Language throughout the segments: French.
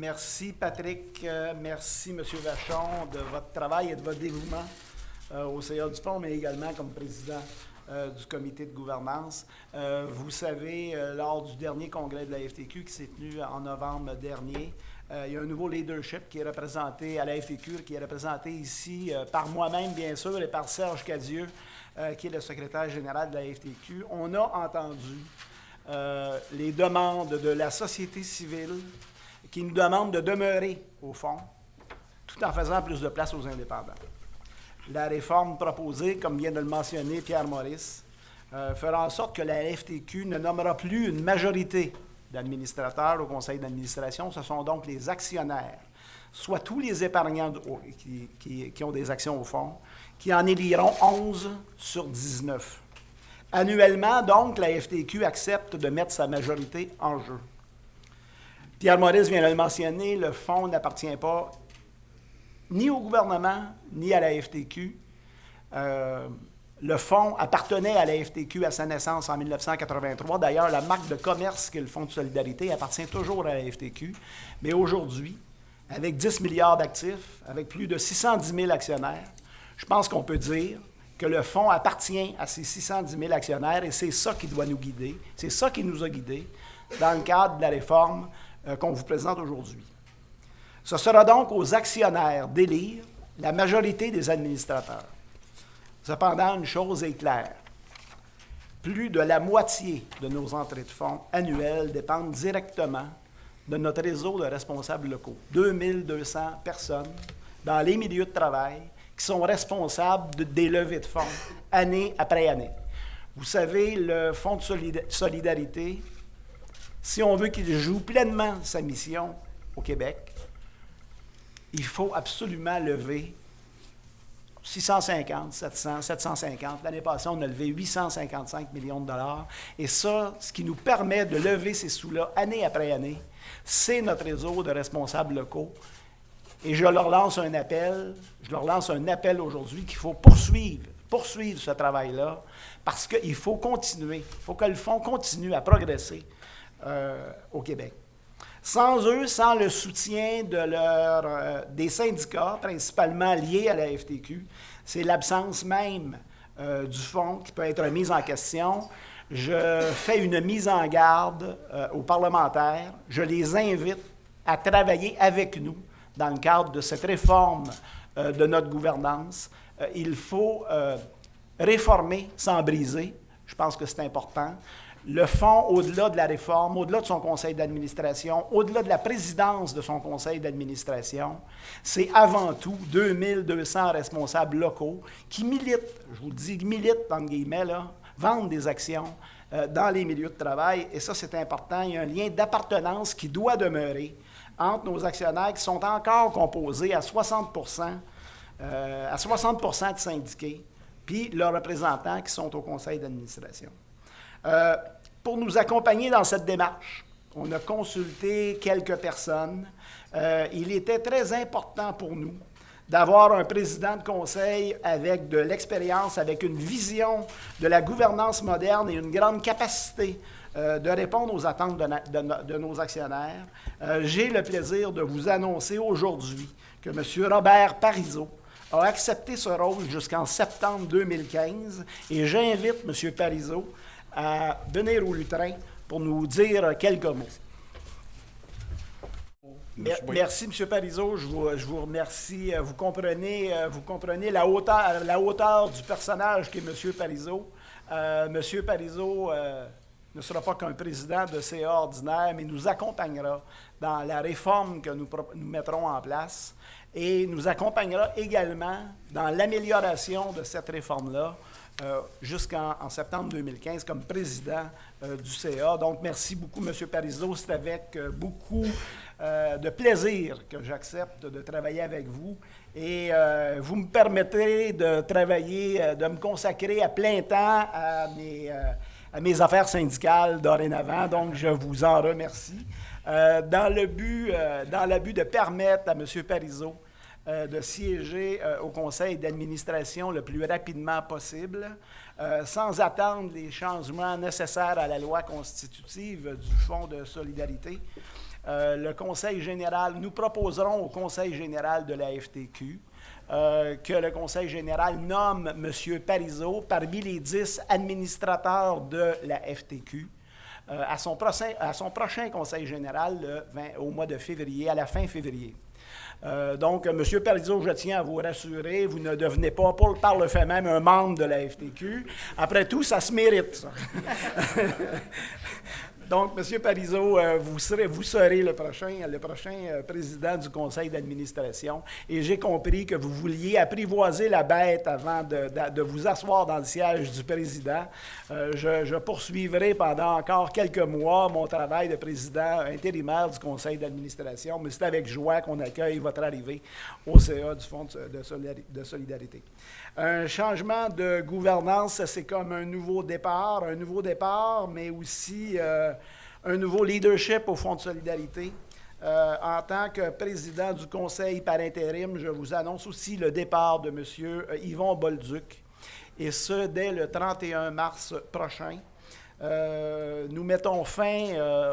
Merci Patrick, merci M. Vachon de votre travail et de votre dévouement au CA du Pont, mais également comme président du comité de gouvernance. Vous savez, lors du dernier congrès de la FTQ qui s'est tenu en novembre dernier, il y a un nouveau leadership qui est représenté à la FTQ, qui est représenté ici par moi-même, bien sûr, et par Serge Cadieux, qui est le secrétaire général de la FTQ. On a entendu les demandes de la société civile qui nous demandent de demeurer au fond, tout en faisant plus de place aux indépendants. La réforme proposée, comme vient de le mentionner Pierre Maurice, fera en sorte que la FTQ ne nommera plus une majorité d'administrateurs au conseil d'administration. Ce sont donc les actionnaires, soit tous les épargnants qui ont des actions au fond, qui en éliront 11 sur 19. Annuellement, donc, la FTQ accepte de mettre sa majorité en jeu. Pierre Maurice vient de le mentionner, le fonds n'appartient pas ni au gouvernement, ni à la FTQ. Le fonds appartenait à la FTQ à sa naissance en 1983. D'ailleurs, la marque de commerce qu'est le Fonds de solidarité appartient toujours à la FTQ. Mais aujourd'hui, avec 10 milliards d'actifs, avec plus de 610 000 actionnaires, je pense qu'on peut dire que le fonds appartient à ces 610 000 actionnaires et c'est ça qui doit nous guider, c'est ça qui nous a guidés dans le cadre de la réforme qu'on vous présente aujourd'hui. Ce sera donc aux actionnaires d'élire la majorité des administrateurs. Cependant, une chose est claire. Plus de la moitié de nos entrées de fonds annuelles dépendent directement de notre réseau de responsables locaux. 2200 personnes dans les milieux de travail qui sont responsables des levées de fonds année après année. Vous savez, le Fonds de solidarité, si on veut qu'il joue pleinement sa mission au Québec, il faut absolument lever 650, 700, 750. L'année passée, on a levé 855 millions de dollars. Et ça, ce qui nous permet de lever ces sous-là année après année, c'est notre réseau de responsables locaux. Et je leur lance un appel aujourd'hui qu'il faut poursuivre ce travail-là, parce qu'il faut continuer, il faut que le fonds continue à progresser au Québec. Sans eux, sans le soutien des syndicats, principalement liés à la FTQ, c'est l'absence même du fonds qui peut être mise en question. Je fais une mise en garde aux parlementaires. Je les invite à travailler avec nous dans le cadre de cette réforme de notre gouvernance. Il faut réformer sans briser. Je pense que c'est important. Le fonds, au-delà de la réforme, au-delà de son conseil d'administration, au-delà de la présidence de son conseil d'administration, c'est avant tout 2200 responsables locaux qui militent, je vous dis militent, entre guillemets, là, vendent des actions dans les milieux de travail. Et ça, c'est important. Il y a un lien d'appartenance qui doit demeurer entre nos actionnaires qui sont encore composés à 60 de syndiqués, puis leurs représentants qui sont au conseil d'administration. Pour nous accompagner dans cette démarche, on a consulté quelques personnes. Il était très important pour nous d'avoir un président de conseil avec de l'expérience, avec une vision de la gouvernance moderne et une grande capacité de répondre aux attentes de nos actionnaires. J'ai le plaisir de vous annoncer aujourd'hui que M. Robert Parizeau a accepté ce rôle jusqu'en septembre 2015 et j'invite M. Parizeau à venir au Lutrin pour nous dire quelques mots. Merci, M. Parizeau. Je vous remercie. Vous comprenez la hauteur du personnage qu'est M. Parizeau. M. Parizeau ne sera pas qu'un président de CA ordinaire, mais nous accompagnera dans la réforme que nous mettrons en place et nous accompagnera également dans l'amélioration de cette réforme-là jusqu'en septembre 2015 comme président du CA. Donc, merci beaucoup, M. Parizeau. C'est avec beaucoup de plaisir que j'accepte de travailler avec vous. Et vous me permettrez de travailler, de me consacrer à plein temps à mes affaires syndicales dorénavant. Donc, je vous en remercie. Dans le but de permettre à M. Parizeau de siéger au conseil d'administration le plus rapidement possible, sans attendre les changements nécessaires à la loi constitutive du Fonds de solidarité. le Conseil général, nous proposerons au Conseil général de la FTQ que le Conseil général nomme M. Parizeau parmi les 10 administrateurs de la FTQ à son prochain Conseil général au mois de février, à la fin février. Donc, M. Parizeau, je tiens à vous rassurer, vous ne devenez pas, par le fait même, un membre de la FTQ. Après tout, ça se mérite, ça. Donc, M. Parizeau, vous serez le prochain président du conseil d'administration. Et j'ai compris que vous vouliez apprivoiser la bête avant de vous asseoir dans le siège du président. Je poursuivrai pendant encore quelques mois mon travail de président intérimaire du conseil d'administration, mais c'est avec joie qu'on accueille votre arrivée au CA du Fonds de solidarité. Un changement de gouvernance, c'est comme un nouveau départ, mais aussi un nouveau leadership au Fonds de solidarité. En tant que président du conseil par intérim, je vous annonce aussi le départ de M. Yvon Bolduc, et ce, dès le 31 mars prochain. Nous mettons fin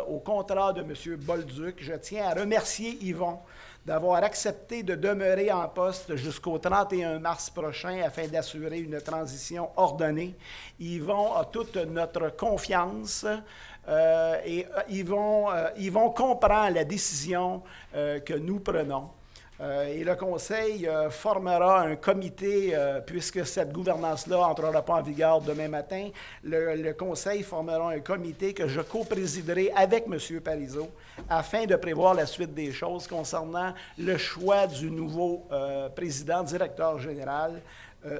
au contrat de M. Bolduc. Je tiens à remercier Yvon d'avoir accepté de demeurer en poste jusqu'au 31 mars prochain afin d'assurer une transition ordonnée. Yvon a toute notre confiance et Yvon comprend la décision que nous prenons. Et le Conseil formera un comité, puisque cette gouvernance-là n'entrera pas en vigueur demain matin. Le Conseil formera un comité que je coprésiderai avec M. Parizeau afin de prévoir la suite des choses concernant le choix du nouveau président, directeur général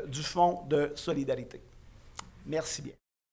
du Fonds de solidarité. Merci bien.